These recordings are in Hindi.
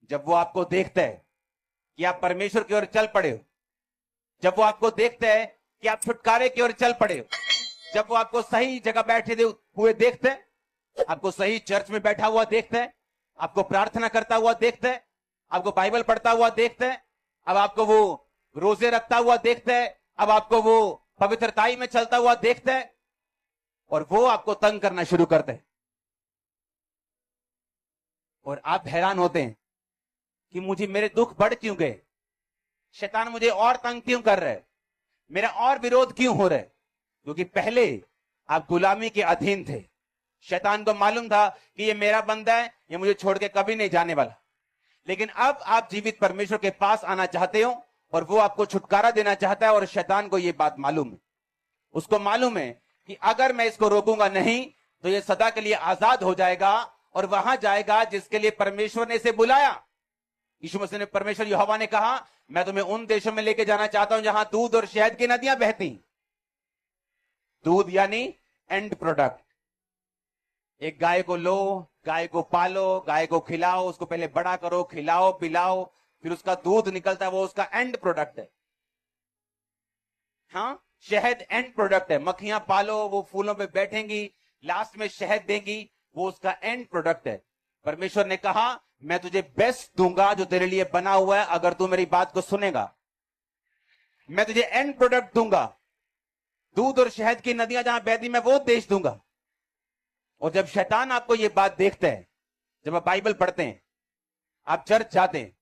जब वो आपको देखता है कि आप परमेश्वर की ओर चल पड़े हो, जब वो आपको देखता है कि आप छुटकारे की ओर चल पड़े हो, जब वो आपको सही जगह बैठे हुए देखते हैं, आपको सही चर्च में बैठा हुआ देखता है, आपको प्रार्थना करता हुआ देखता है, आपको बाइबल पढ़ता हुआ देखता है, अब आपको वो रोजे रखता हुआ देखता है, अब आपको वो पवित्रताई में चलता हुआ देखता है, और वो आपको तंग करना शुरू करते हैं। और आप हैरान होते हैं कि मुझे मेरे दुख बढ़ क्यों गए, शैतान मुझे और तंग क्यों कर रहा है, मेरा और विरोध क्यों हो रहा है। क्योंकि पहले आप गुलामी के अधीन थे, शैतान को मालूम था कि ये मेरा बंदा है, ये मुझे छोड़ के कभी नहीं जाने वाला। लेकिन अब आप जीवित परमेश्वर के पास आना चाहते हो और वो आपको छुटकारा देना चाहता है, और शैतान को ये बात मालूम है, उसको मालूम है कि अगर मैं इसको रोकूंगा नहीं तो ये सदा के लिए आजाद हो जाएगा और वहां जाएगा जिसके लिए परमेश्वर ने इसे बुलाया। यीशु मसीह ने, परमेश्वर यहोवा ने कहा, मैं तुम्हें उन देशों में लेके जाना चाहता हूं जहां दूध और शहद की नदियां बहती। दूध यानी एंड प्रोडक्ट। एक गाय को लो, गाय को पालो, गाय को खिलाओ, उसको पहले बड़ा करो, खिलाओ पिलाओ, फिर उसका दूध निकलता है, वो उसका एंड प्रोडक्ट है। हाँ, शहद एंड प्रोडक्ट है। मक्खियां पालो, वो फूलों पे बैठेंगी, लास्ट में शहद देंगी, वो उसका एंड प्रोडक्ट है। परमेश्वर ने कहा, मैं तुझे बेस्ट दूंगा जो तेरे लिए बना हुआ है, अगर तू मेरी बात को सुनेगा। मैं तुझे एंड प्रोडक्ट दूंगा, दूध और शहद की नदियां जहां बहती, मैं वो देश दूंगा। और जब शैतान आपको ये बात देखता है, जब आप बाइबल पढ़ते हैं, आप चर्च जाते हैं,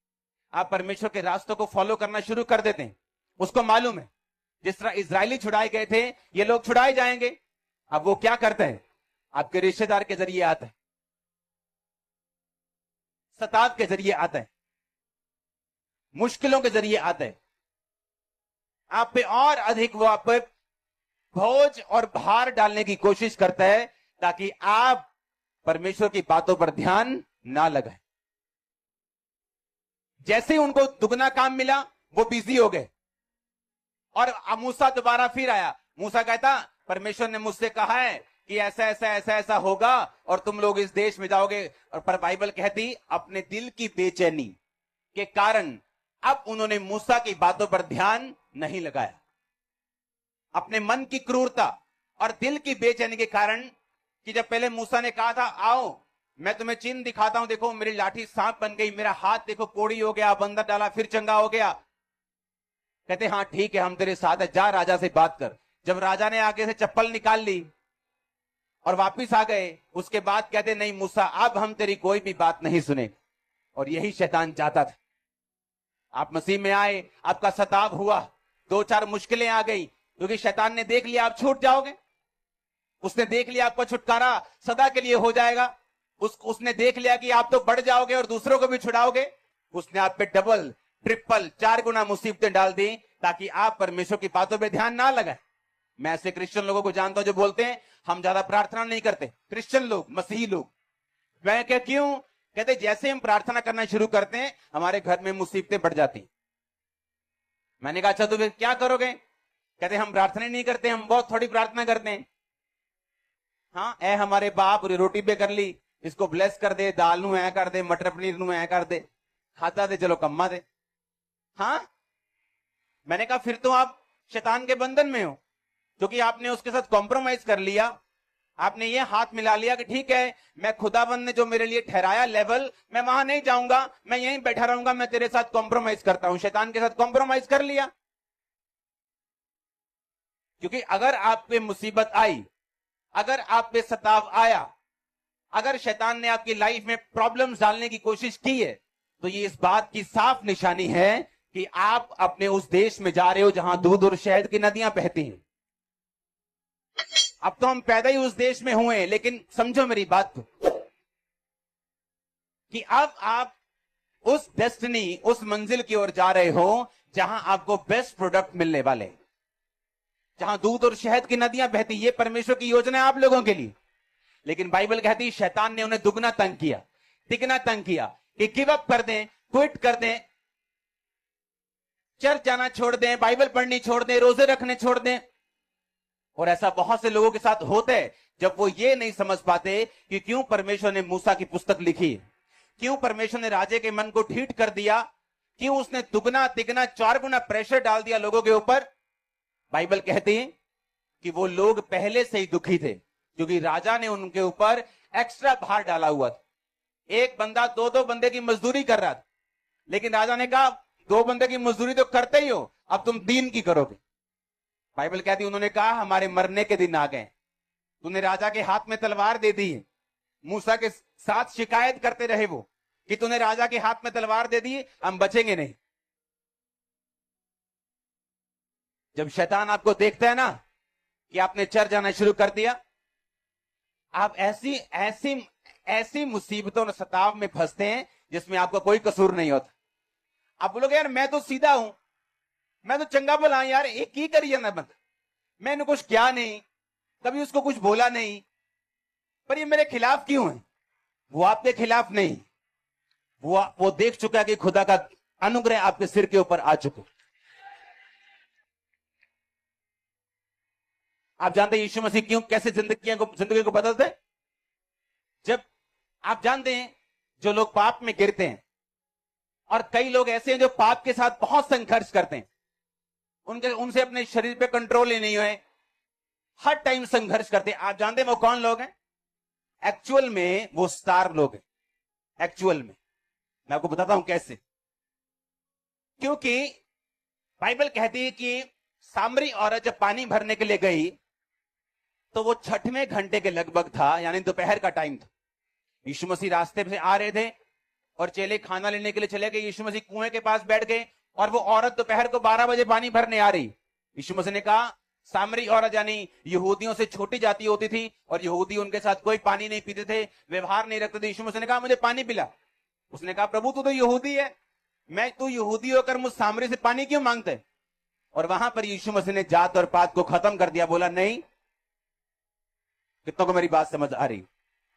आप परमेश्वर के रास्तों को फॉलो करना शुरू कर देते हैं, उसको मालूम है जिस तरह इजरायली छुड़ाए गए थे, ये लोग छुड़ाए जाएंगे। अब वो क्या करते हैं, आपके रिश्तेदार के जरिए आता है, सताव के जरिए आता है, मुश्किलों के जरिए आता है, आप पे और अधिक वो आप पर बोझ और भार डालने की कोशिश करता है ताकि आप परमेश्वर की बातों पर ध्यान ना लगाएं। जैसे ही उनको दुगना काम मिला, वो बिजी हो गए। और मूसा दोबारा फिर आया। मूसा कहता, परमेश्वर ने मुझसे कहा है कि ऐसा ऐसा ऐसा ऐसा होगा और तुम लोग इस देश में जाओगे। और पर बाइबल कहती, अपने दिल की बेचैनी के कारण अब उन्होंने मूसा की बातों पर ध्यान नहीं लगाया। अपने मन की क्रूरता और दिल की बेचैनी के कारण, कि जब पहले मूसा ने कहा था, आओ मैं तुम्हें चिन्ह दिखाता हूं, देखो मेरी लाठी सांप बन गई, मेरा हाथ देखो कोड़ी हो गया, बंदर डाला फिर चंगा हो गया। कहते हाँ ठीक है, हम तेरे साथ है, जा राजा से बात कर। जब राजा ने आगे से चप्पल निकाल ली और वापिस आ गए, उसके बाद कहते, नहीं मूसा, अब हम तेरी कोई भी बात नहीं सुने। और यही शैतान चाहता था। आप मसीह में आए, आपका सताव हुआ, 2-4 मुश्किलें आ गई, क्योंकि शैतान ने देख लिया आप छूट जाओगे, उसने देख लिया आपका छुटकारा सदा के लिए हो जाएगा, उसने देख लिया कि आप तो बढ़ जाओगे और दूसरों को भी छुड़ाओगे। उसने आप पे डबल ट्रिपल 4 गुना मुसीबतें डाल दी ताकि आप परमेश्वर की बातों पे ध्यान ना लगाएं। मैं ऐसे क्रिश्चियन लोगों को जानता हूं जो बोलते हैं हम ज्यादा प्रार्थना नहीं करते, क्रिश्चियन लोग, मसीही लोग। मैं क्या, क्यों? कहते जैसे हम प्रार्थना करना शुरू करते हैं हमारे घर में मुसीबतें बढ़ जाती। मैंने कहा अच्छा तो फिर क्या करोगे? कहते हम प्रार्थना नहीं करते, हम बहुत थोड़ी प्रार्थना करते हैं। हाँ, ए हमारे बाप रोटी पे कर ली, इसको ब्लेस कर दे, दाल नू ऐ कर दे, मटर पनीर नू ऐ कर दे, खाता दे, चलो कम्मा दे। हाँ, मैंने कहा फिर तो आप शैतान के बंधन में हो, क्योंकि आपने उसके साथ कॉम्प्रोमाइज कर लिया। आपने ये हाथ मिला लिया कि ठीक है, मैं खुदाबंद ने जो मेरे लिए ठहराया लेवल, मैं वहां नहीं जाऊंगा, मैं यहीं बैठा रहूंगा, मैं तेरे साथ कॉम्प्रोमाइज करता हूं। शैतान के साथ कॉम्प्रोमाइज कर लिया। क्योंकि अगर आप पे मुसीबत आई, अगर आप पे सताव आया, अगर शैतान ने आपकी लाइफ में प्रॉब्लम्स डालने की कोशिश की है, तो ये इस बात की साफ निशानी है कि आप अपने उस देश में जा रहे हो जहां दूध और शहद की नदियां बहती हैं। अब तो हम पैदा ही उस देश में हुए, लेकिन समझो मेरी बात को, कि अब आप उस डेस्टिनी, उस मंजिल की ओर जा रहे हो जहां आपको बेस्ट प्रोडक्ट मिलने वाले, जहां दूध और शहद की नदियां बहती। ये परमेश्वर की योजना है आप लोगों के लिए। लेकिन बाइबल कहती है शैतान ने उन्हें दुगना तंग किया, तिगना तंग किया कि गिव अप कर दें, क्विट कर दें, चर्च जाना छोड़ दें, बाइबल पढ़नी छोड़ दें, रोजे रखने छोड़ दें। और ऐसा बहुत से लोगों के साथ होता है जब वो ये नहीं समझ पाते कि क्यों परमेश्वर ने मूसा की पुस्तक लिखी, क्यों परमेश्वर ने राजे के मन को ढीठ कर दिया, क्यों उसने दुगना तिगना 4 गुना प्रेशर डाल दिया लोगों के ऊपर। बाइबल कहती है कि वो लोग पहले से ही दुखी थे, क्योंकि राजा ने उनके ऊपर एक्स्ट्रा भार डाला हुआ था। एक बंदा 2-2 बंदे की मजदूरी कर रहा था, लेकिन राजा ने कहा 2 बंदे की मजदूरी तो करते ही हो, अब तुम 3 की करोगे। बाइबल कहती है उन्होंने कहा हमारे मरने के दिन आ गए, तूने राजा के हाथ में तलवार दे दी है। मूसा के साथ शिकायत करते रहे वो कि तूने राजा के हाथ में तलवार दे दी, हम बचेंगे नहीं। जब शैतान आपको देखता है ना कि आपने चर जाना शुरू कर दिया, आप ऐसी ऐसी ऐसी मुसीबतों और सताव में फंसते हैं जिसमें आपका कोई कसूर नहीं होता। आप बोलोगे यार मैं तो सीधा हूं, मैं तो चंगा भला यार, एक ही करी जाना बंद, मैंने कुछ किया नहीं, कभी उसको कुछ बोला नहीं, पर ये मेरे खिलाफ क्यों है। वो आपके खिलाफ नहीं, वो देख चुका है कि खुदा का अनुग्रह आपके सिर के ऊपर आ चुका। आप जानते हैं यीशु मसीह क्यों कैसे जिंदगी को बदलते हैं? जब आप जानते हैं जो लोग पाप में गिरते हैं, और कई लोग ऐसे हैं जो पाप के साथ बहुत संघर्ष करते हैं, उनसे अपने शरीर पे कंट्रोल ही नहीं हुए, हर टाइम संघर्ष करते हैं। आप जानते हैं वो कौन लोग हैं? एक्चुअल में वो स्टार लोग हैं। एक्चुअल में मैं आपको बताता हूं कैसे। क्योंकि बाइबल कहती है कि सामरी औरत जब पानी भरने के लिए गई तो वो 6वें घंटे के लगभग था, यानी दोपहर का टाइम था। यीशु मसीह रास्ते से आ रहे थे और चेले खाना लेने के लिए चले गए। यीशु मसीह कुएं के पास बैठ गए और वो औरत दोपहर को 12 बजे पानी भरने आ रही। यीशु मसीह ने कहा, सामरी औरत यानी यहूदियों से छोटी जाति होती थी और यहूदी उनके साथ कोई पानी नहीं पीते थे, व्यवहार नहीं रखते थे। यीशु मसीह ने कहा मुझे पानी पिला। उसने कहा प्रभु तू तो यहूदी है, तू यहूदी होकर मुझ सामरी से पानी क्यों मांगते? और वहां पर यीशु मसीह ने जात और पात को खत्म कर दिया। बोला नहीं, कितनों को मेरी बात समझ आ रही?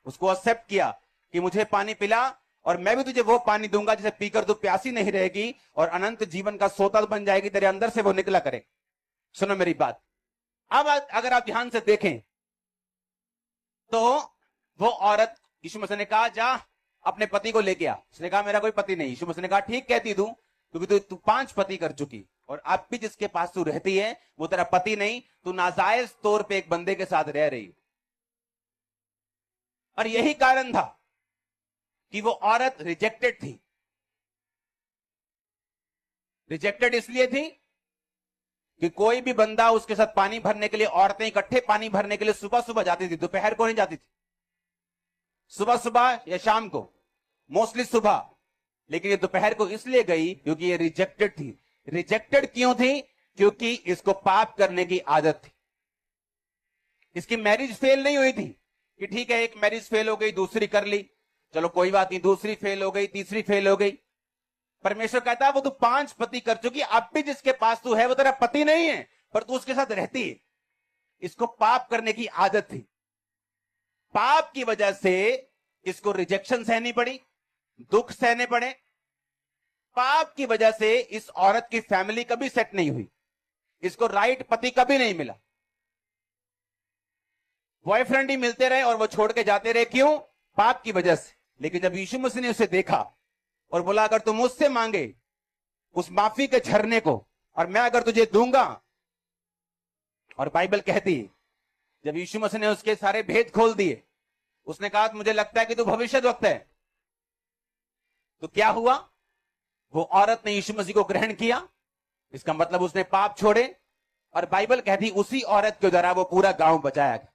उसको एक्सेप्ट किया कि मुझे पानी पिला और मैं भी तुझे वो पानी दूंगा जिसे पीकर तू प्यासी नहीं रहेगी और अनंत जीवन का सोता बन जाएगी, तेरे अंदर से वो निकला करे। सुनो मेरी बात। अब अगर आप ध्यान से देखें तो वो औरत, यीशु मसीह ने कहा जा अपने पति को लेके आ। उसने कहा मेरा कोई पति नहीं। यीशु मसीह ने कहा ठीक कहती तू, क्योंकि तू 5 पति कर चुकी और अब भी जिसके पास तू रहती है वो तेरा पति नहीं, तू नाजायज तौर पे एक बंदे के साथ रह रही। और यही कारण था कि वो औरत रिजेक्टेड थी। रिजेक्टेड इसलिए थी कि कोई भी बंदा उसके साथ पानी भरने के लिए, औरतें इकट्ठे पानी भरने के लिए सुबह सुबह जाती थी, दोपहर को नहीं जाती थी, सुबह सुबह या शाम को, मोस्टली सुबह। लेकिन ये दोपहर को इसलिए गई क्योंकि ये रिजेक्टेड थी। रिजेक्टेड क्यों थी? क्योंकि इसको पाप करने की आदत थी। इसकी मैरिज फेल नहीं हुई थी कि ठीक है एक मैरिज फेल हो गई, दूसरी कर ली, चलो कोई बात नहीं, दूसरी फेल हो गई, तीसरी फेल हो गई। परमेश्वर कहता है वो तू 5 पति कर चुकी, अब भी जिसके पास तू है वो तेरा पति नहीं है, पर तू उसके साथ रहती है। इसको पाप करने की आदत थी। पाप की वजह से इसको रिजेक्शन सहनी पड़ी, दुख सहने पड़े। पाप की वजह से इस औरत की फैमिली कभी सेट नहीं हुई, इसको राइट पति कभी नहीं मिला। बॉयफ्रेंड ही मिलते रहे और वो छोड़ के जाते रहे। क्यों? पाप की वजह से। लेकिन जब यीशु मसीह ने उसे देखा और बोला अगर तुम मुझसे मांगे उस माफी के झरने को और मैं अगर तुझे दूंगा, और बाइबल कहती है जब यीशु मसीह ने उसके सारे भेद खोल दिए, उसने कहा मुझे लगता है कि तू भविष्यद्वक्ता है। तो क्या हुआ? वो औरत ने यीशु मसीह को ग्रहण किया, इसका मतलब उसने पाप छोड़े। और बाइबल कहती उसी औरत के द्वारा वो पूरा गांव बचाया गया,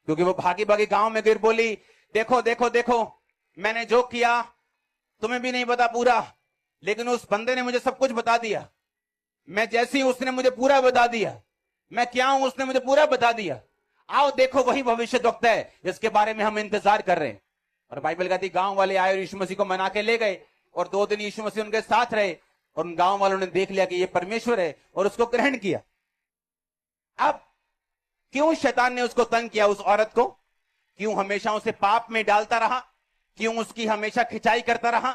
क्योंकि वो भागी भागी गांव में गिर बोली देखो देखो देखो मैंने जो किया तुम्हें भी नहीं पता पूरा, लेकिन उस बंदे ने मुझे सब कुछ बता दिया। मैं जैसी उसने मुझे पूरा बता दिया, मैं क्या हूं उसने मुझे पूरा बता दिया। आओ देखो वही भविष्यद्वक्ता है जिसके बारे में हम इंतजार कर रहे हैं। और बाइबल कहती गांव वाले आए और यीशु मसीह को मना के ले गए और 2 दिन यीशु मसीह उनके साथ रहे और उन गांव वालों ने देख लिया कि ये परमेश्वर है और उसको ग्रहण किया। अब क्यों शैतान ने उसको तंग किया, उस औरत को? क्यों हमेशा उसे पाप में डालता रहा? क्यों उसकी हमेशा खिंचाई करता रहा?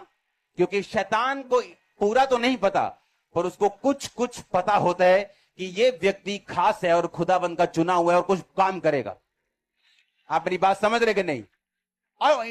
क्योंकि शैतान को पूरा तो नहीं पता, पर उसको कुछ कुछ पता होता है कि ये व्यक्ति खास है और खुदाबंद का चुना हुआ है और कुछ काम करेगा। आप मेरी बात समझ रहे कि नहीं? और